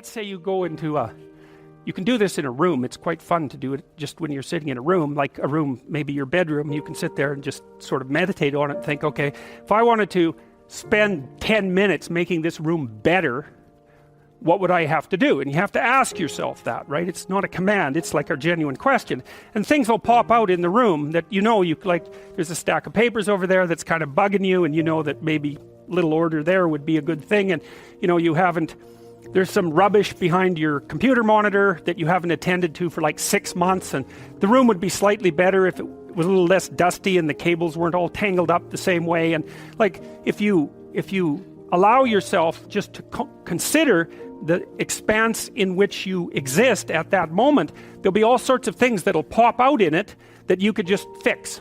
let's say you go into you can do this in a room. It's quite fun to do it just when you're sitting in a room, like a room, maybe your bedroom. You can sit there and just sort of meditate on it and think, okay, if I wanted to spend 10 minutes making this room better, what would I have to do? And you have to ask yourself that, right? It's not a command, it's like a genuine question. And things will pop out in the room that you like, there's a stack of papers over there that's kind of bugging you, and you know that maybe little order there would be a good thing, and you haven't, there's some rubbish behind your computer monitor that you haven't attended to for like 6 months, and the room would be slightly better if it was a little less dusty and the cables weren't all tangled up the same way. And like, if you allow yourself just to consider the expanse in which you exist at that moment, there'll be all sorts of things that'll pop out in it that you could just fix.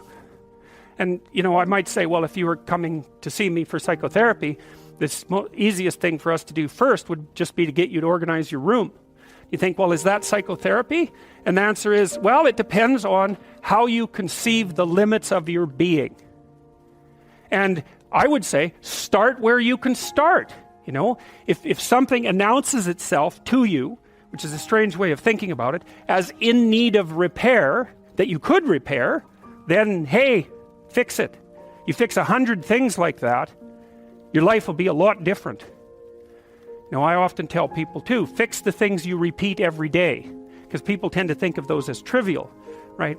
And I might say, well, if you were coming to see me for psychotherapy, the easiest thing for us to do first would just be to get you to organize your room. You think, well, is that psychotherapy? And the answer is, well, it depends on how you conceive the limits of your being. And I would say, start where you can start. If something announces itself to you, which is a strange way of thinking about it, as in need of repair, that you could repair, then, hey, fix it. You fix 100 things like that, your life will be a lot different. I often tell people too, fix the things you repeat every day, because people tend to think of those as trivial, right?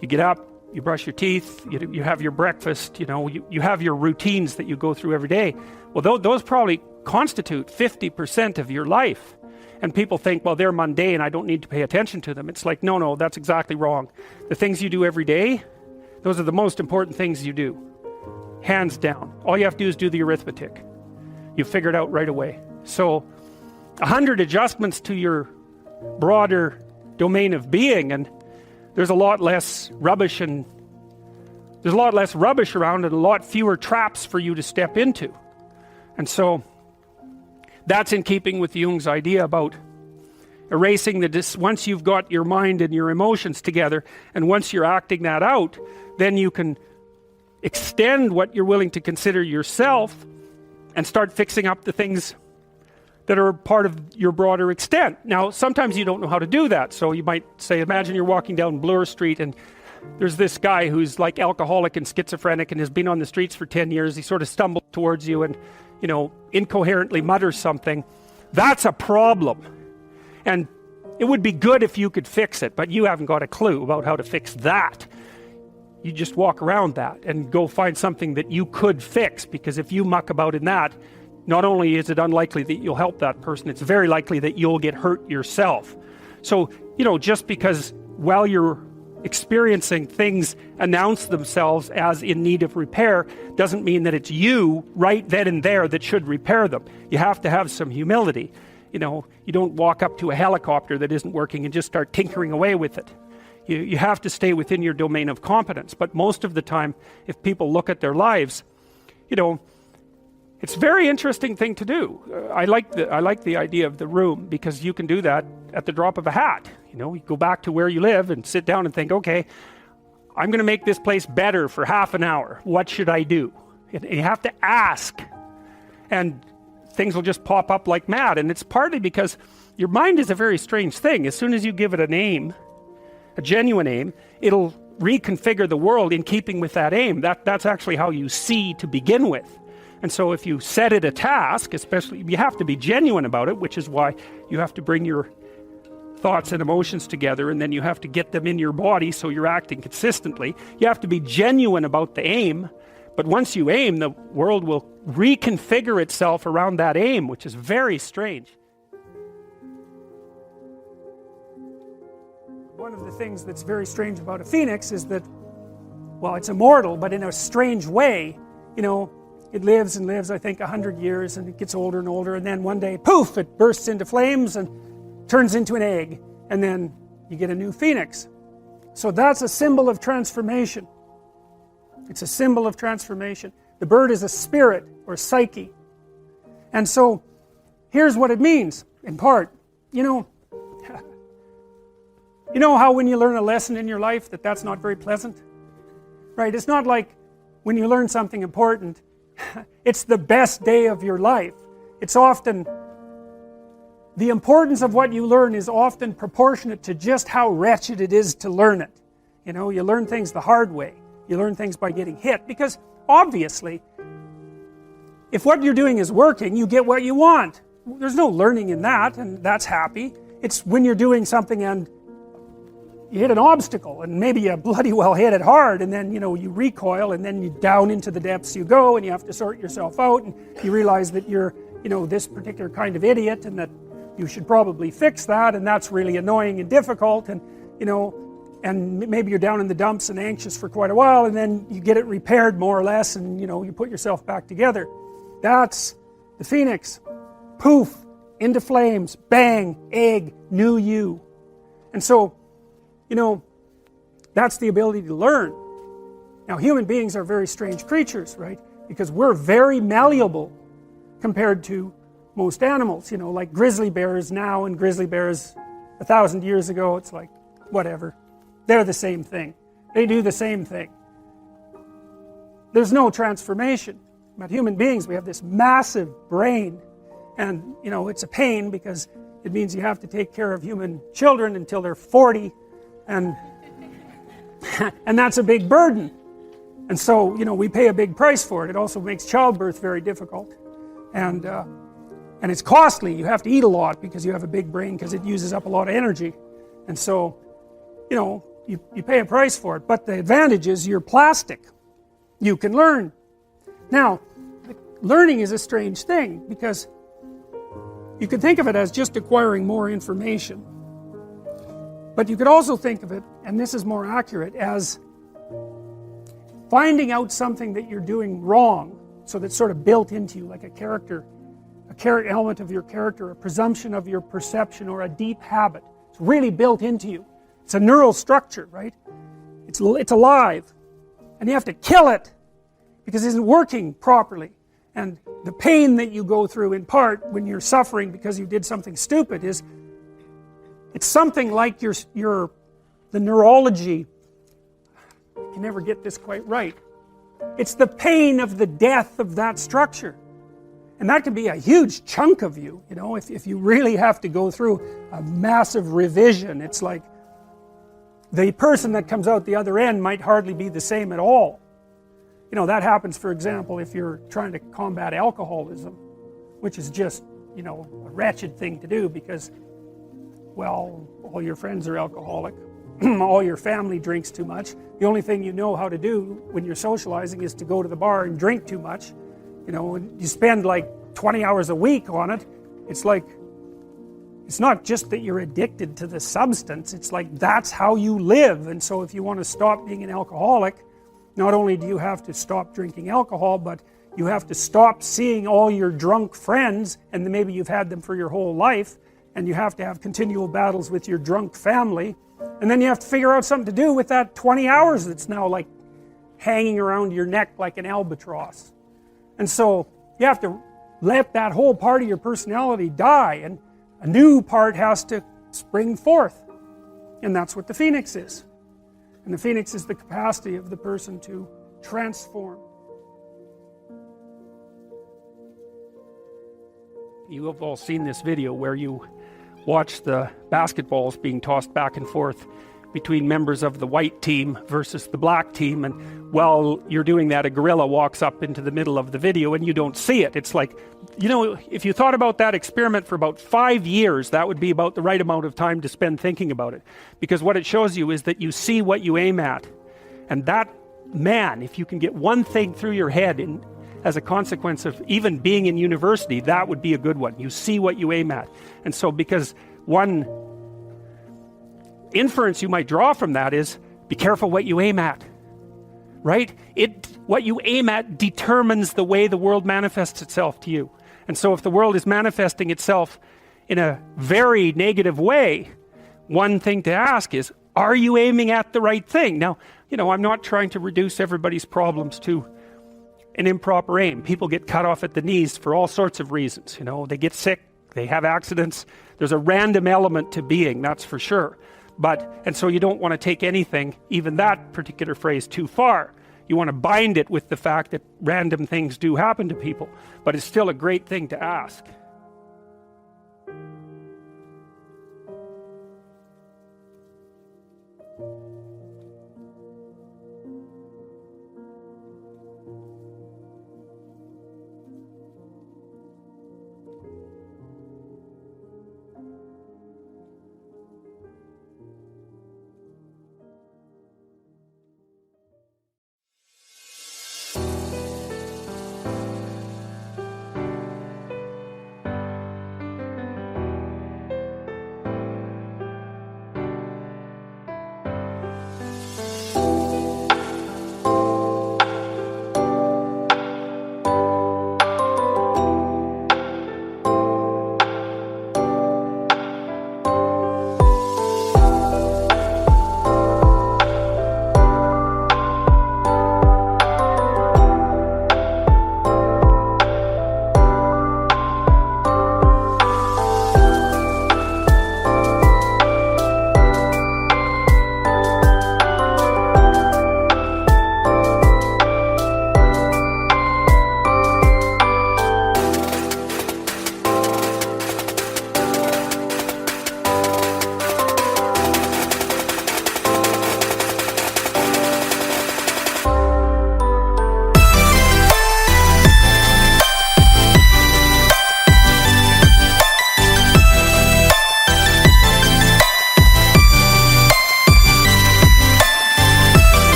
You get up, you brush your teeth, you have your breakfast, you have your routines that you go through every day. Well, those probably constitute 50% of your life. And people think, well, they're mundane, I don't need to pay attention to them. It's like, no, that's exactly wrong. The things you do every day, those are the most important things you do. Hands down. All you have to do is do the arithmetic. You figure it out right away. So 100 adjustments to your broader domain of being, and there's a lot less rubbish around, and a lot fewer traps for you to step into. And so that's in keeping with Jung's idea about erasing once you've got your mind and your emotions together, and once you're acting that out, then you can extend what you're willing to consider yourself and start fixing up the things that are part of your broader extent. Now, sometimes you don't know how to do that. So you might say, imagine you're walking down Bloor Street and there's this guy who's like alcoholic and schizophrenic and has been on the streets for 10 years. He sort of stumbles towards you and, incoherently mutters something. That's a problem. And it would be good if you could fix it, but you haven't got a clue about how to fix that. You just walk around that and go find something that you could fix, because if you muck about in that, not only is it unlikely that you'll help that person, it's very likely that you'll get hurt yourself. So, just because while you're experiencing things announce themselves as in need of repair, doesn't mean that it's you right then and there that should repair them. You have to have some humility. You don't walk up to a helicopter that isn't working and just start tinkering away with it. You have to stay within your domain of competence. But most of the time, if people look at their lives, it's a very interesting thing to do. I like the idea of the room, because you can do that at the drop of a hat. You go back to where you live and sit down and think, okay, I'm going to make this place better for half an hour. What should I do? And you have to ask. And things will just pop up like mad. And it's partly because your mind is a very strange thing. As soon as you give it a name, a genuine aim, it'll reconfigure the world in keeping with that aim. That's actually how you see to begin with. And so if you set it a task, especially, you have to be genuine about it, which is why you have to bring your thoughts and emotions together, and then you have to get them in your body so you're acting consistently. You have to be genuine about the aim, but once you aim, the world will reconfigure itself around that aim, which is very strange. One of the things that's very strange about a phoenix is that, well, it's immortal, but in a strange way, it lives and lives, I think, 100 years, and it gets older and older, and then one day, poof, it bursts into flames and turns into an egg, and then you get a new phoenix. So that's a symbol of transformation. It's a symbol of transformation. The bird is a spirit or psyche. And so here's what it means, in part. You know how when you learn a lesson in your life that's not very pleasant? Right? It's not like when you learn something important, it's the best day of your life. It's often the importance of what you learn is often proportionate to just how wretched it is to learn it. You know, you learn things the hard way. You learn things by getting hit, because obviously if what you're doing is working, you get what you want. There's no learning in that, and that's happy. It's when you're doing something and you hit an obstacle, and maybe you bloody well hit it hard, and then, you know, you recoil, and then you down into the depths you go, and you have to sort yourself out, and you realize that you're, you know, this particular kind of idiot, and that you should probably fix that, and that's really annoying and difficult, and, you know, and maybe you're down in the dumps and anxious for quite a while, and then you get it repaired more or less, and, you know, you put yourself back together. That's the phoenix. Poof, into flames, bang, egg, new you. And so, you know, that's the ability to learn. Now, human beings are very strange creatures, right? Because we're very malleable compared to most animals, you know, like grizzly bears now and grizzly bears 1,000 years ago. It's like, whatever. They're the same thing. They do the same thing. There's no transformation. But human beings, we have this massive brain, and, you know, it's a pain because it means you have to take care of human children until they're 40, and and that's a big burden. And so, you know, we pay a big price for it. It also makes childbirth very difficult, and it's costly. You have to eat a lot because you have a big brain, because it uses up a lot of energy. And so, you know, you pay a price for it. But the advantage is you're plastic. You can learn. Now, learning is a strange thing, because you could think of it as just acquiring more information. But you could also think of it, and this is more accurate, as finding out something that you're doing wrong, so that's sort of built into you, like a character element of your character, a presumption of your perception, or a deep habit. It's really built into you. It's a neural structure, right? It's alive. And you have to kill it, because it isn't working properly. And the pain that you go through, in part, when you're suffering because you did something stupid, is it's something like the neurology. I can never get this quite right. It's the pain of the death of that structure. And that can be a huge chunk of you, you know, if you really have to go through a massive revision. It's like the person that comes out the other end might hardly be the same at all. You know, that happens, for example, if you're trying to combat alcoholism, which is just, you know, a wretched thing to do, because, well, all your friends are alcoholic, all your family drinks too much. The only thing you know how to do when you're socializing is to go to the bar and drink too much. You know, and you spend like 20 hours a week on it. It's like, it's not just that you're addicted to the substance, it's like that's how you live. And so if you want to stop being an alcoholic, not only do you have to stop drinking alcohol, but you have to stop seeing all your drunk friends, and maybe you've had them for your whole life, and you have to have continual battles with your drunk family, and then you have to figure out something to do with that 20 hours that's now like hanging around your neck like an albatross. And so you have to let that whole part of your personality die, and a new part has to spring forth. And that's what the phoenix is. And the phoenix is the capacity of the person to transform. You have all seen this video where you watch the basketballs being tossed back and forth between members of the white team versus the black team, and while you're doing that, a gorilla walks up into the middle of the video and you don't see it. It's like, you know, if you thought about that experiment for about 5 years, that would be about the right amount of time to spend thinking about it, because what it shows you is that you see what you aim at. And that, man, if you can get one thing through your head as a consequence of even being in university, that would be a good one. You see what you aim at. And so, because one inference you might draw from that is, be careful what you aim at, right? What you aim at determines the way the world manifests itself to you. And so if the world is manifesting itself in a very negative way, one thing to ask is, are you aiming at the right thing? Now, you know, I'm not trying to reduce everybody's problems to an improper aim. People get cut off at the knees for all sorts of reasons. You know, they get sick, they have accidents. There's a random element to being, that's for sure. And so you don't want to take anything, even that particular phrase, too far. You want to bind it with the fact that random things do happen to people, but it's still a great thing to ask.